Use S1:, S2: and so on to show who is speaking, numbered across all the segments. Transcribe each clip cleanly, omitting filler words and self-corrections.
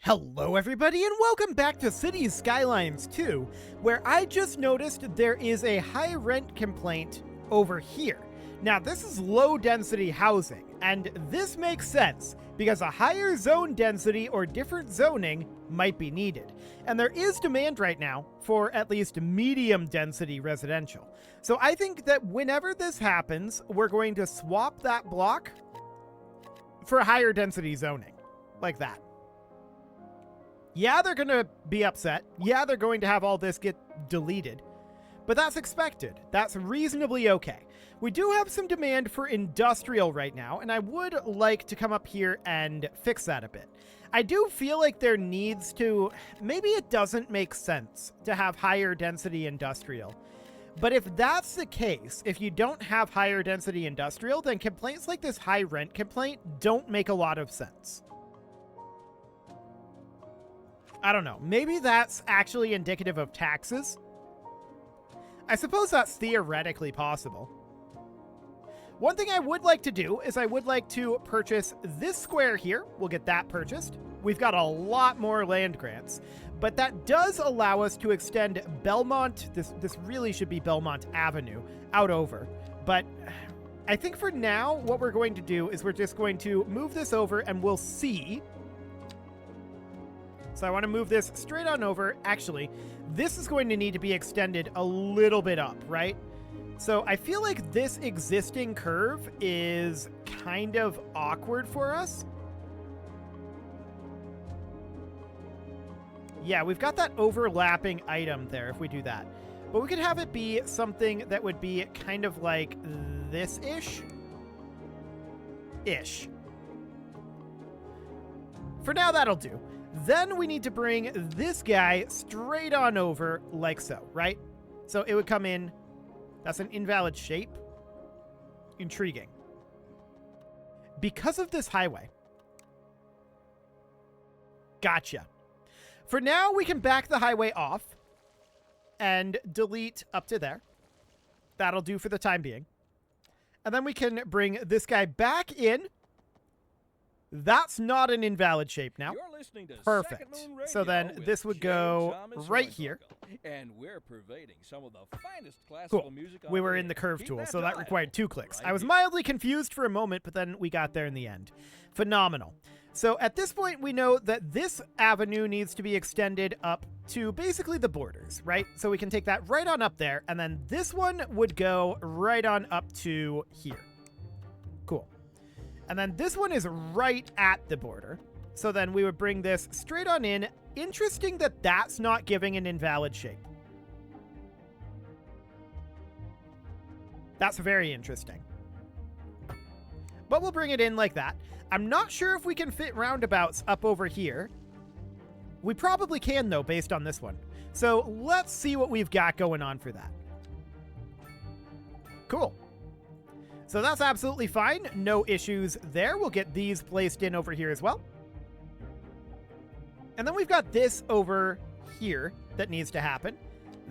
S1: Hello everybody and welcome back to Cities Skylines 2, where I just noticed there is a high rent complaint over here. Now this is low density housing, and this makes sense because a higher zone density or different zoning might be needed. And there is demand right now for at least medium density residential. So I think that whenever this happens, we're going to swap that block for higher density zoning, like that. Yeah, they're going to be upset. Yeah, they're going to have all this get deleted. But that's expected. That's reasonably okay. We do have some demand for industrial right now, and I would like to come up here and fix that a bit. I do feel like there needs to... Maybe it doesn't make sense to have higher density industrial. But if that's the case, if you don't have higher density industrial, then complaints like this high rent complaint don't make a lot of sense. I don't know. Maybe that's actually indicative of taxes. I suppose that's theoretically possible. One thing I would like to do is I would like to purchase this square here. We'll get that purchased. We've got a lot more land grants, but that does allow us to extend Belmont. This really should be Belmont Avenue out over. But I think for now, what we're going to do is we're just going to move this over and we'll see. So I want to move this straight on over. Actually, this is going to need to be extended a little bit up, right? So I feel like this existing curve is kind of awkward for us. Yeah, we've got that overlapping item there if we do that. But we could have it be something that would be kind of like this-ish. Ish. For now, that'll do. Then we need to bring this guy straight on over like so, right? So it would come in. That's an invalid shape. Intriguing. Because of this highway. Gotcha. For now, we can back the highway off and delete up to there. That'll do for the time being. And then we can bring this guy back in. That's not an invalid shape now. Perfect. So then this would go right here.
S2: And we're pervading some of the finest
S1: classical music. We were in the curve tool, so that required 2 clicks. I was mildly confused for a moment, but then we got there in the end. Phenomenal. So at this point, we know that this avenue needs to be extended up to basically the borders, right? So we can take that right on up there, and then this one would go right on up to here. Cool. And then this one is right at the border. So then we would bring this straight on in. Interesting that that's not giving an invalid shape. That's very interesting. But we'll bring it in like that. I'm not sure if we can fit roundabouts up over here. We probably can, though, based on this one. So let's see what we've got going on for that. Cool. So that's absolutely fine. No issues there. We'll get these placed in over here as well. And then we've got this over here that needs to happen.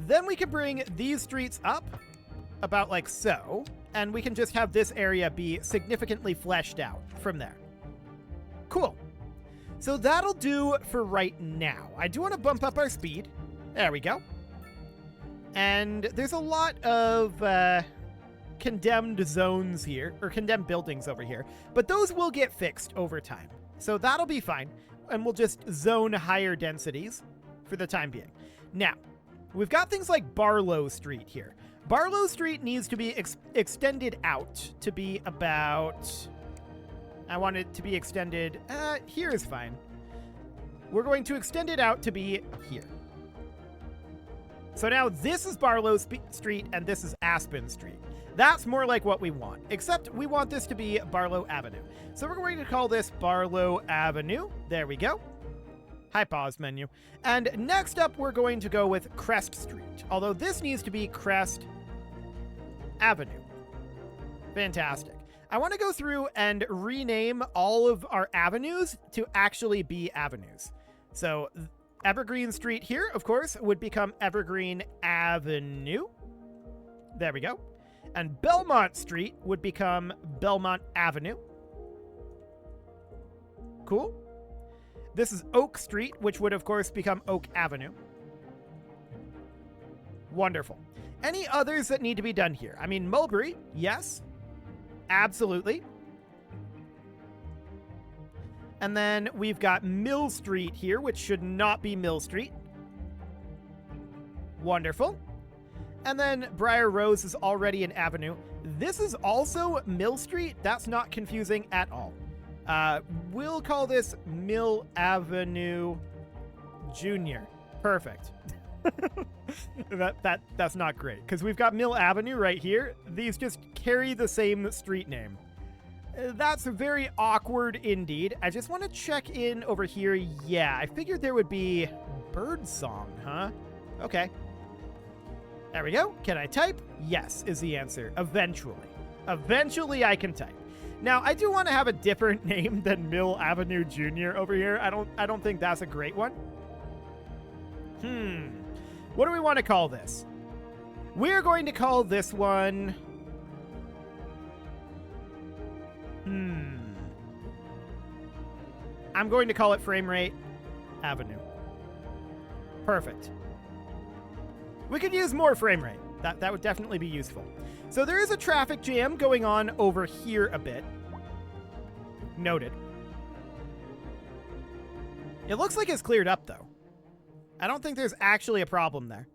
S1: Then we can bring these streets up about like so. And we can just have this area be significantly fleshed out from there. Cool. So that'll do for right now. I do want to bump up our speed. There we go. And there's a lot of... condemned zones here, or condemned buildings over here, but those will get fixed over time. So that'll be fine, and we'll just zone higher densities for the time being. Now, we've got things like Barlow Street here. Barlow Street needs to be extended out to be about... I want it to be extended... here is fine. We're going to extend it out to be here. So now this is Barlow Street, and this is Aspen Street. That's more like what we want, except we want this to be Barlow Avenue. So we're going to call this Barlow Avenue. There we go. Hi, pause menu. And next up, we're going to go with Crest Street, although this needs to be Crest Avenue. Fantastic. I want to go through and rename all of our avenues to actually be avenues. So Evergreen Street here, of course, would become Evergreen Avenue. There we go. And Belmont Street would become Belmont Avenue. Cool. This is Oak Street, which would, of course, become Oak Avenue. Wonderful. Any others that need to be done here? I mean, Mulberry, yes. Absolutely. And then we've got Mill Street here, which should not be Mill Street. Wonderful. And then Briar Rose is already an avenue. This is also Mill Street. That's not confusing at all. We'll call this Mill Avenue Junior. Perfect. That's not great, because we've got Mill Avenue right here. These just carry the same street name. That's very awkward indeed. I just want to check in over here. Yeah, I figured there would be Birdsong, huh? Okay. There we go. Can I type? Yes, is the answer. Eventually. Eventually I can type. Now, I do want to have a different name than Mill Avenue Jr. over here. I don't think that's a great one. What do we want to call this? We're going to call this one... I'm going to call it Frame Rate Avenue. Perfect. We could use more frame rate. That would definitely be useful. So there is a traffic jam going on over here a bit. Noted. It looks like it's cleared up, though. I don't think there's actually a problem there.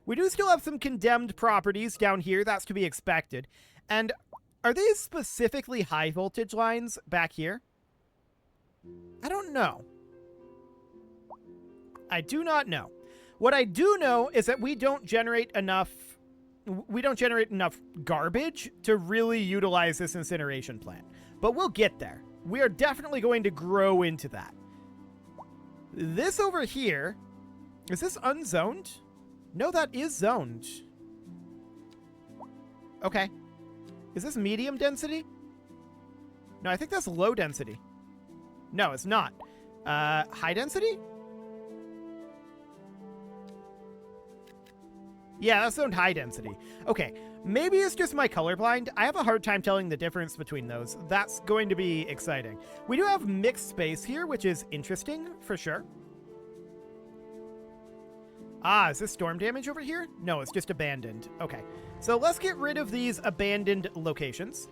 S1: We do still have some condemned properties down here. That's to be expected. And are these specifically high voltage lines back here? I don't know. I do not know. What I do know is that we don't generate enough garbage to really utilize this incineration plant. But we'll get there. We are definitely going to grow into that. This over here, is this unzoned? No, that is zoned. Okay. Is this medium density? No, I think that's low density. No, it's not. High density? Yeah, that's zoned high density. Okay, maybe it's just my colorblind. I have a hard time telling the difference between those. That's going to be exciting. We do have mixed space here, which is interesting for sure. Ah, is this storm damage over here? No, it's just abandoned. Okay, so let's get rid of these abandoned locations.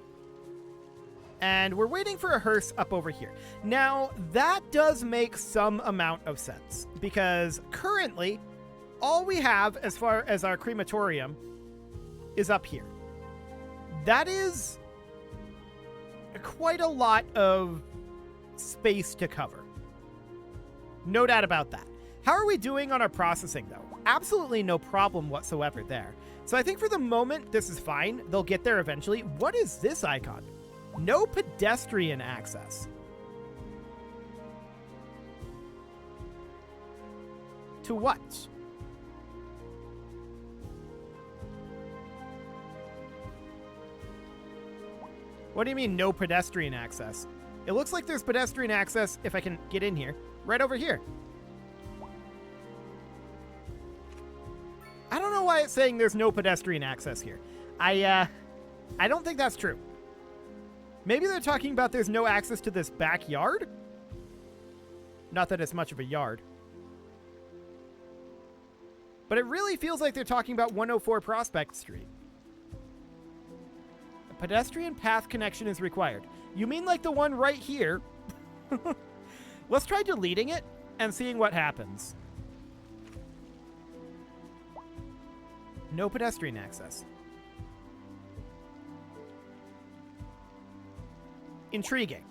S1: And we're waiting for a hearse up over here. Now, that does make some amount of sense, because currently, all we have as far as our crematorium is up here. That is quite a lot of space to cover. No doubt about that. How are we doing on our processing, though? Absolutely no problem whatsoever there. So I think for the moment, this is fine. They'll get there eventually. What is this icon? No pedestrian access. To what? What do you mean, no pedestrian access? It looks like there's pedestrian access, if I can get in here, right over here. I don't know why it's saying there's no pedestrian access here. I don't think that's true. Maybe they're talking about there's no access to this backyard? Not that it's much of a yard. But it really feels like they're talking about 104 Prospect Street. A pedestrian path connection is required. You mean like the one right here? Let's try deleting it and seeing what happens. No pedestrian access. Intriguing.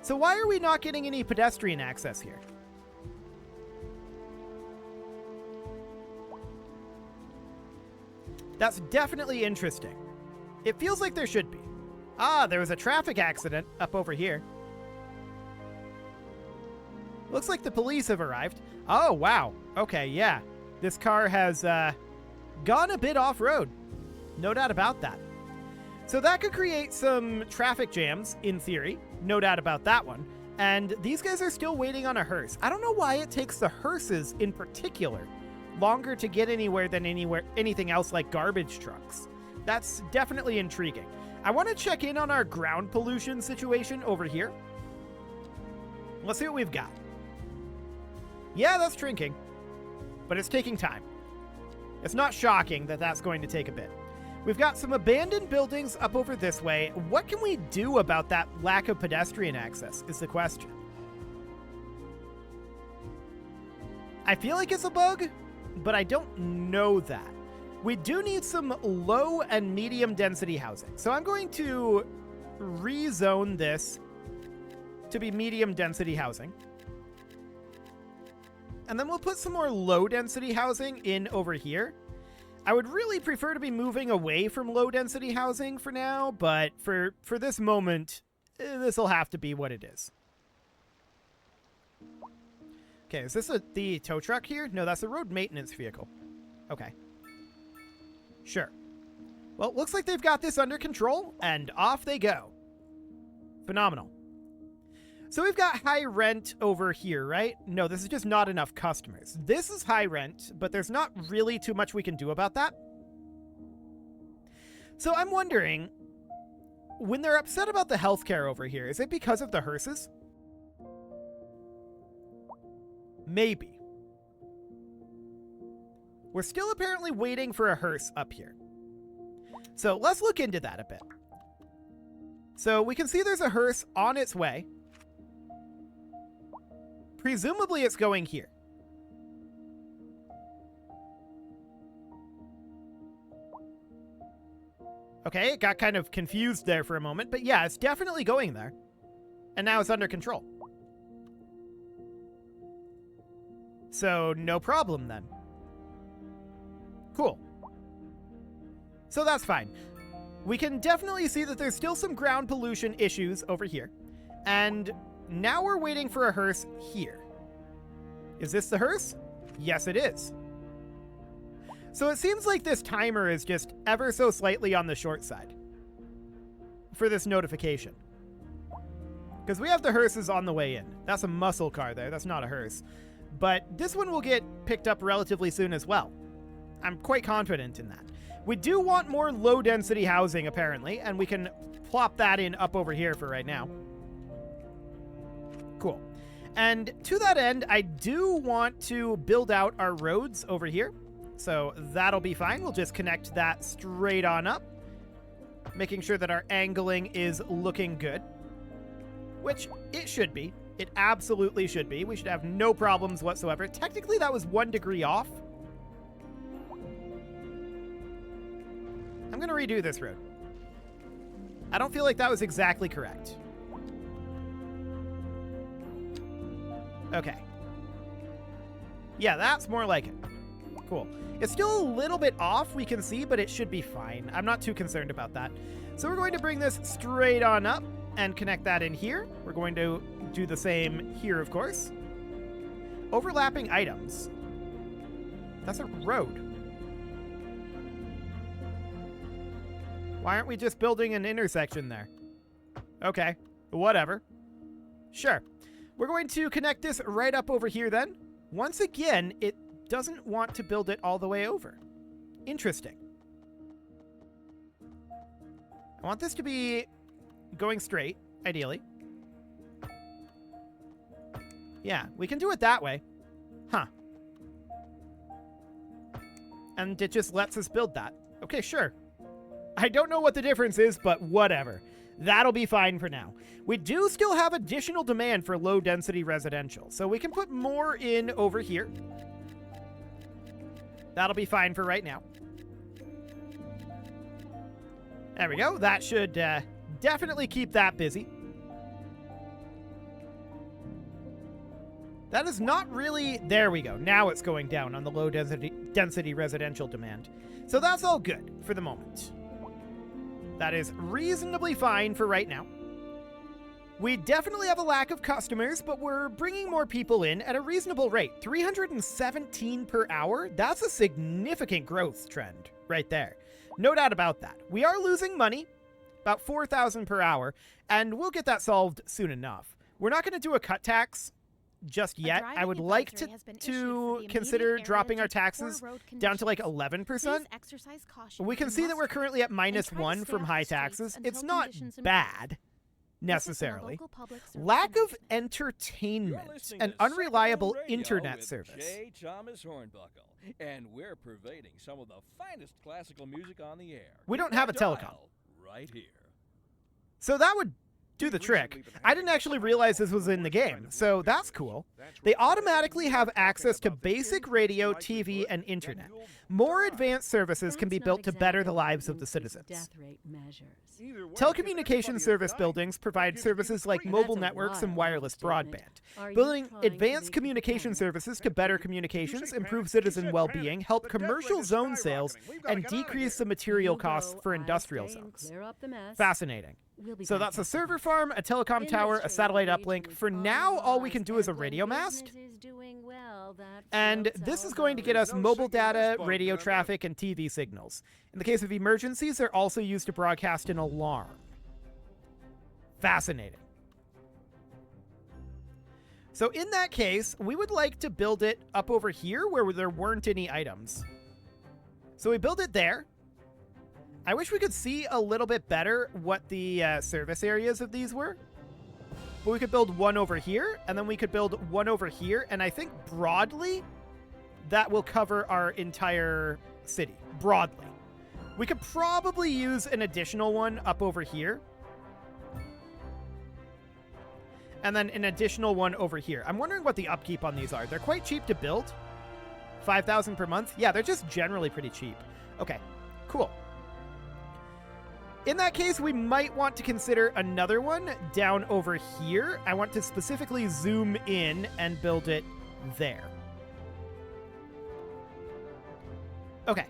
S1: So why are we not getting any pedestrian access here? That's definitely interesting. It feels like there should be. Ah, there was a traffic accident up over here. Looks like the police have arrived. Oh, wow. Okay, yeah. This car has gone a bit off-road. No doubt about that. So that could create some traffic jams, in theory. No doubt about that one. And these guys are still waiting on a hearse. I don't know why it takes the hearses in particular longer to get anywhere than anything else like garbage trucks. That's definitely intriguing. I want to check in on our ground pollution situation over here. Let's see what we've got. Yeah, that's shrinking, but it's taking time. It's not shocking that that's going to take a bit. We've got some abandoned buildings up over this way. What can we do about that lack of pedestrian access is the question. I feel like it's a bug, but I don't know that. We do need some low and medium density housing. So I'm going to rezone this to be medium density housing. And then we'll put some more low density housing in over here. I would really prefer to be moving away from low density housing for now, but for this moment, this will have to be what it is. Okay, is this the tow truck here? No, that's a road maintenance vehicle. Okay. Sure. Well, looks like they've got this under control, and off they go. Phenomenal. So we've got high rent over here, right? No, this is just not enough customers. This is high rent, but there's not really too much we can do about that. So I'm wondering, when they're upset about the healthcare over here, is it because of the hearses? Maybe. We're still apparently waiting for a hearse up here. So let's look into that a bit. So we can see there's a hearse on its way. Presumably it's going here. Okay, it got kind of confused there for a moment, but yeah, it's definitely going there. And now it's under control. So no problem then. Cool. So that's fine. We can definitely see that there's still some ground pollution issues over here. And now we're waiting for a hearse here. Is this the hearse? Yes, it is. So it seems like this timer is just ever so slightly on the short side for this notification. Because we have the hearses on the way in. That's a muscle car there. That's not a hearse. But this one will get picked up relatively soon as well. I'm quite confident in that. We do want more low-density housing, apparently, and we can plop that in up over here for right now. Cool. And to that end, I do want to build out our roads over here. So that'll be fine. We'll just connect that straight on up, making sure that our angling is looking good, which it should be. It absolutely should be. We should have no problems whatsoever. Technically, that was 1 degree off. I'm going to redo this road. I don't feel like that was exactly correct. Okay. Yeah, that's more like it. Cool. It's still a little bit off, we can see, but it should be fine. I'm not too concerned about that. So we're going to bring this straight on up and connect that in here. We're going to do the same here, of course. Overlapping items. That's a road. Why aren't we just building an intersection there? Okay, whatever. Sure. We're going to connect this right up over here then. Once again, it doesn't want to build it all the way over. Interesting. I want this to be going straight, ideally. Yeah, we can do it that way. Huh. And it just lets us build that. Okay, sure. I don't know what the difference is, but whatever. That'll be fine for now. We do still have additional demand for low-density residential, so we can put more in over here. That'll be fine for right now. There we go. That should definitely keep that busy. That is not really... There we go. Now it's going down on the low-density residential demand. So that's all good for the moment. That is reasonably fine for right now. We definitely have a lack of customers, but we're bringing more people in at a reasonable rate. 317 per hour? That's a significant growth trend right there. No doubt about that. We are losing money, about 4,000 per hour, and we'll get that solved soon enough. We're not going to do a cut tax just yet. I would like to consider dropping our taxes down to like 11%. We can see that we're currently at -1 from high taxes. It's not bad, necessarily. Lack of entertainment and unreliable internet service.
S2: J. Thomas Hornbuckle, and we're pervading some of the finest classical music on the air.
S1: We don't have a telecom.
S2: Right here.
S1: So that would do the trick. I didn't actually realize this was in the game, so that's cool. They automatically have access to basic radio, TV, and internet. More advanced services can be built to better the lives of the citizens. Telecommunications service buildings provide services like mobile networks and wireless broadband. Building advanced communication services to better communications, improve citizen well-being, help commercial zone sales, and decrease the material costs for industrial zones. Fascinating. So that's a server farm, a telecom tower, a satellite uplink. For now, all we can do is a radio mast. And this is going to get us mobile data, radio traffic, and TV signals. In the case of emergencies, they're also used to broadcast an alarm. Fascinating. So in that case, we would like to build it up over here where there weren't any items. So we build it there. I wish we could see a little bit better what the service areas of these were. But we could build one over here, and then we could build one over here, and I think broadly, that will cover our entire city. Broadly. We could probably use an additional one up over here. And then an additional one over here. I'm wondering what the upkeep on these are. They're quite cheap to build. 5,000 per month. Yeah, they're just generally pretty cheap. Okay, cool. In that case, we might want to consider another one down over here. I want to specifically zoom in and build it there. Okay.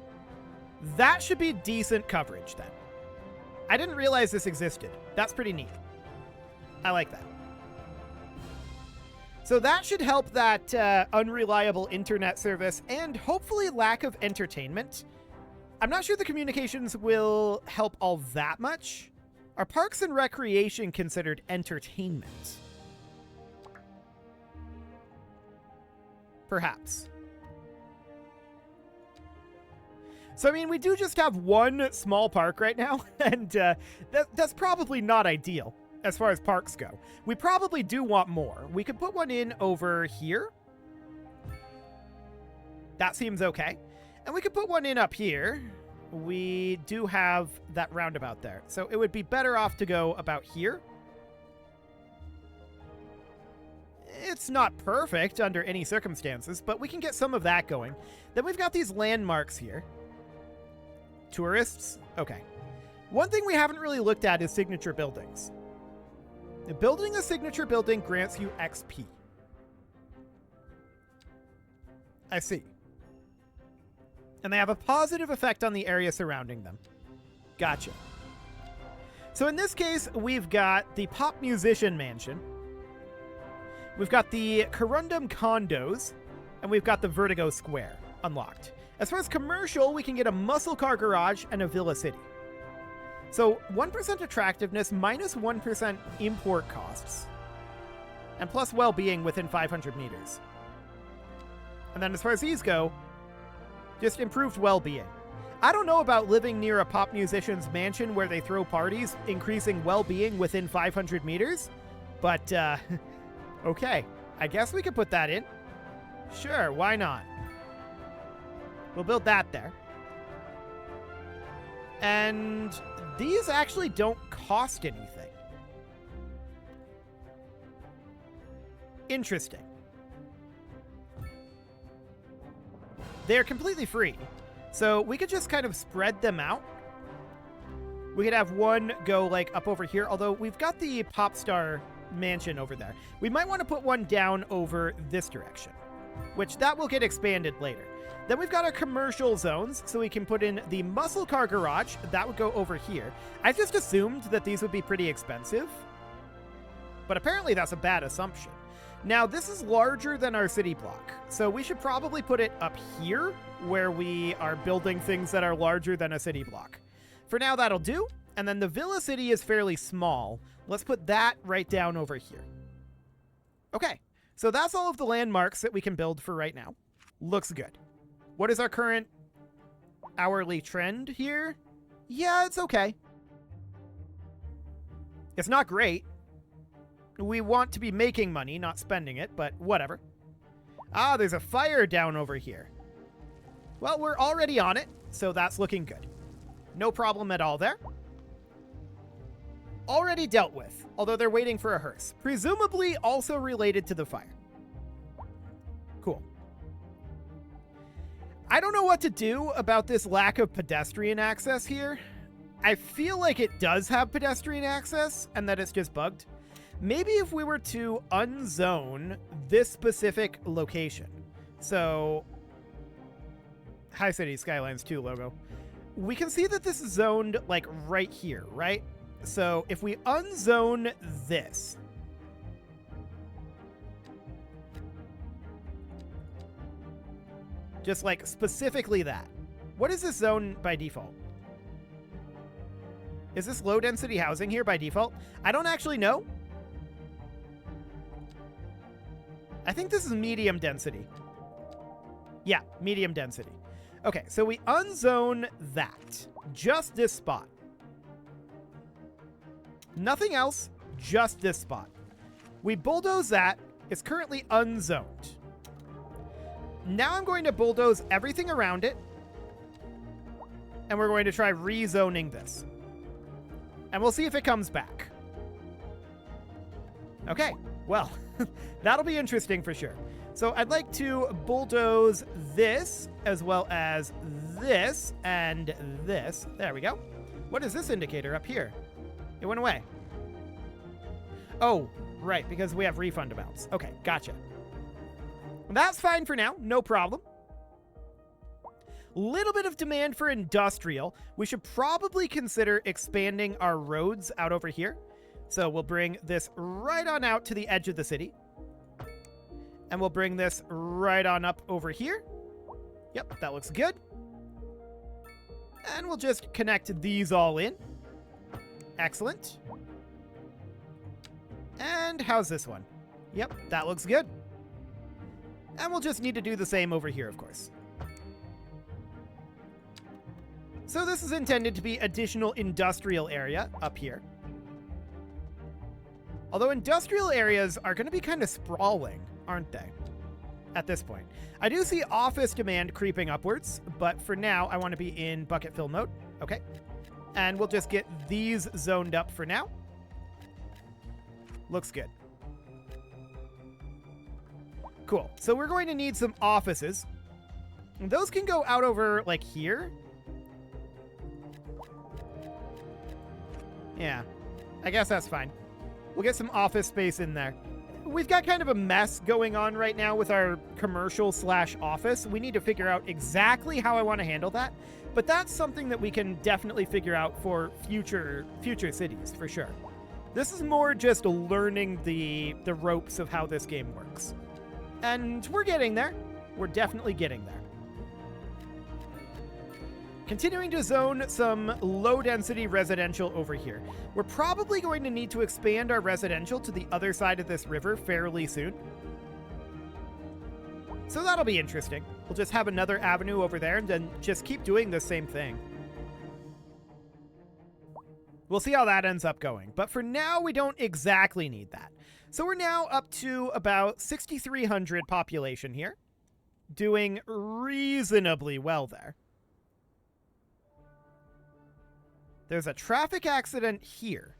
S1: That should be decent coverage then. I didn't realize this existed. That's pretty neat. I like that. So that should help that unreliable internet service and hopefully lack of entertainment. I'm not sure the communications will help all that much. Are parks and recreation considered entertainment? Perhaps. So, I mean, we do just have one small park right now, and that's probably not ideal as far as parks go. We probably do want more. We could put one in over here. That seems okay. And we could put one in up here. We do have that roundabout there. So it would be better off to go about here. It's not perfect under any circumstances, but we can get some of that going. Then we've got these landmarks here. Tourists? Okay. One thing we haven't really looked at is signature buildings. Building a signature building grants you XP. I see. And they have a positive effect on the area surrounding them. Gotcha. So in this case, we've got the Pop Musician Mansion. We've got the Corundum Condos. And we've got the Vertigo Square unlocked. As far as commercial, we can get a muscle car garage and a Villa City. So 1% attractiveness minus 1% import costs. And plus well-being within 500 meters. And then as far as these go, just improved well-being. I don't know about living near a pop musician's mansion where they throw parties, increasing well-being within 500 meters. But, okay. I guess we could put that in. Sure, why not? We'll build that there. And these actually don't cost anything. Interesting. They're completely free. So we could just kind of spread them out. We could have one go like up over here, although we've got the Popstar Mansion over there. We might want to put one down over this direction, which that will get expanded later. Then we've got our commercial zones, so we can put in the muscle car garage. That would go over here. I just assumed that these would be pretty expensive, but apparently that's a bad assumption. Now, this is larger than our city block, so we should probably put it up here where we are building things that are larger than a city block. For now, that'll do. And then the Villa City is fairly small. Let's put that right down over here. Okay, So that's all of the landmarks that we can build for right now. Looks good. What is our current hourly trend here? Yeah, it's okay. It's not great. We want to be making money, not spending it, but whatever. Ah, there's a fire down over here. Well, we're already on it, so that's looking good. No problem at all there. Already dealt with, although they're waiting for a hearse. Presumably also related to the fire. Cool. I don't know what to do about this lack of pedestrian access here. I feel like it does have pedestrian access and that it's just bugged. Maybe if we were to unzone this specific location. So, High City Skylines 2 logo. We can see that this is zoned like right here, right? So if we unzone this, just like specifically that. What is this zone by default? Is this low density housing here by default? I don't actually know. I think this is medium density. Yeah, medium density. Okay, so we unzone that. Just this spot. Nothing else, just this spot. We bulldoze that. It's currently unzoned. Now I'm going to bulldoze everything around it. And we're going to try rezoning this. And we'll see if it comes back. Okay, well, that'll be interesting for sure. So I'd like to bulldoze this as well as this and this. There we go. What is this indicator up here? It went away. Oh, right, because we have refund amounts. Okay, gotcha. That's fine for now, no problem. Little bit of demand for industrial. We should probably consider expanding our roads out over here. So we'll bring this right on out to the edge of the city. And we'll bring this right on up over here. Yep, that looks good. And we'll just connect these all in. Excellent. And how's this one? Yep, that looks good. And we'll just need to do the same over here, of course. So this is intended to be additional industrial area up here. Although industrial areas are going to be kind of sprawling, aren't they? At this point. I do see office demand creeping upwards, but for now, I want to be in bucket fill mode. Okay. And we'll just get these zoned up for now. Looks good. Cool. So we're going to need some offices. Those can go out over, like, here. Yeah. I guess that's fine. We'll get some office space in there. We've got kind of a mess going on right now with our commercial/office. We need to figure out exactly how I want to handle that. But that's something that we can definitely figure out for future cities, for sure. This is more just learning the ropes of how this game works. And we're getting there. We're definitely getting there. Continuing to zone some low-density residential over here. We're probably going to need to expand our residential to the other side of this river fairly soon. So that'll be interesting. We'll just have another avenue over there and then just keep doing the same thing. We'll see how that ends up going. But for now, we don't exactly need that. So we're now up to about 6,300 population here. Doing reasonably well there. There's a traffic accident here.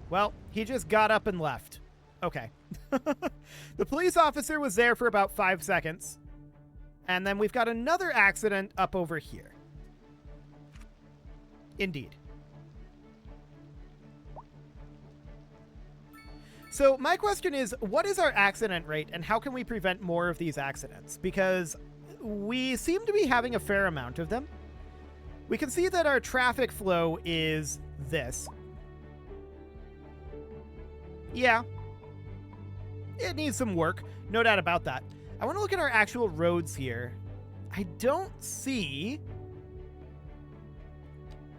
S1: Well, he just got up and left. Okay. The police officer was there for about 5 seconds. And then we've got another accident up over here. Indeed. So my question is, what is our accident rate and how can we prevent more of these accidents? Because we seem to be having a fair amount of them. We can see that our traffic flow is this. Yeah. It needs some work. No doubt about that. I want to look at our actual roads here. I don't see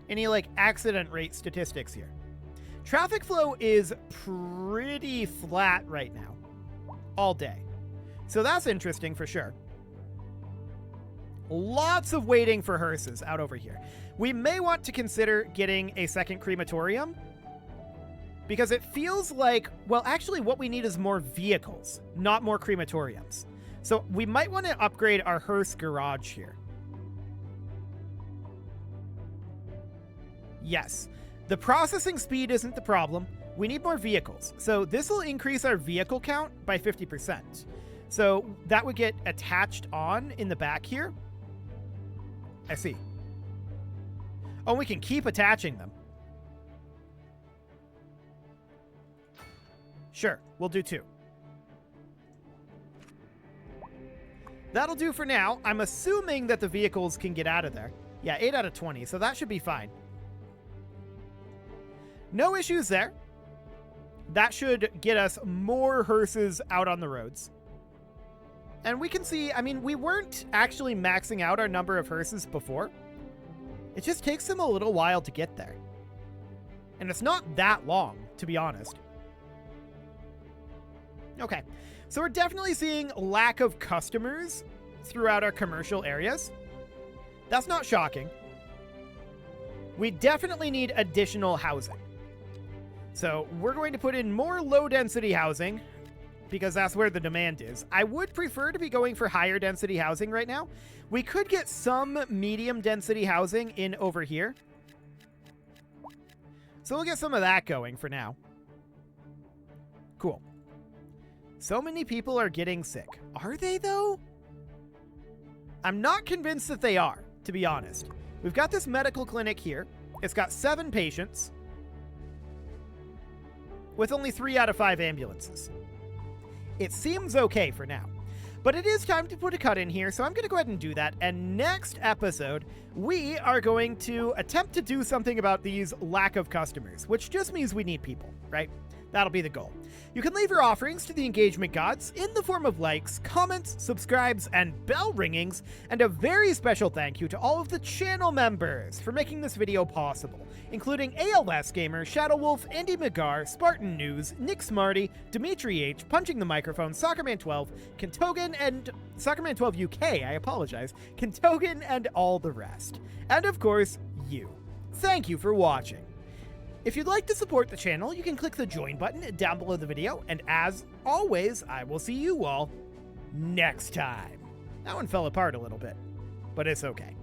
S1: any, like, accident rate statistics here. Traffic flow is pretty flat right now, all day. So that's interesting for sure. Lots of waiting for hearses out over here. We may want to consider getting a second crematorium because it feels like, well, actually what we need is more vehicles, not more crematoriums. So we might want to upgrade our hearse garage here. Yes, the processing speed isn't the problem. We need more vehicles. So this will increase our vehicle count by 50%. So that would get attached on in the back here. I see. Oh, we can keep attaching them. Sure, we'll do 2. That'll do for now. I'm assuming that the vehicles can get out of there. Yeah, 8 out of 20, so that should be fine. No issues there. That should get us more hearses out on the roads. And we can see, I mean, we weren't actually maxing out our number of hearses before. It just takes them a little while to get there. And it's not that long, to be honest. Okay, so we're definitely seeing lack of customers throughout our commercial areas. That's not shocking. We definitely need additional housing. So we're going to put in more low-density housing because that's where the demand is. I would prefer to be going for higher density housing right now. We could get some medium density housing in over here. So we'll get some of that going for now. Cool. So many people are getting sick. Are they, though? I'm not convinced that they are, to be honest. We've got this medical clinic here. It's got 7 patients with only 3 out of 5 ambulances. It seems okay for now. But it is time to put a cut in here, so I'm going to go ahead and do that. And next episode, we are going to attempt to do something about these lack of customers, which just means we need people, right? That'll be the goal. You can leave your offerings to the engagement gods in the form of likes, comments, subscribes, and bell ringings, and a very special thank you to all of the channel members for making this video possible, including ALS Gamer, Shadow Wolf, Andy McGar, Spartan News, Nick Smarty, Dimitri H, Punching the Microphone, Soccerman12, Kentogan, and Soccerman12 UK, I apologize, Kentogan, and all the rest. And of course, you. Thank you for watching. If you'd like to support the channel, you can click the join button down below the video, and as always, I will see you all next time. That one fell apart a little bit, but it's okay.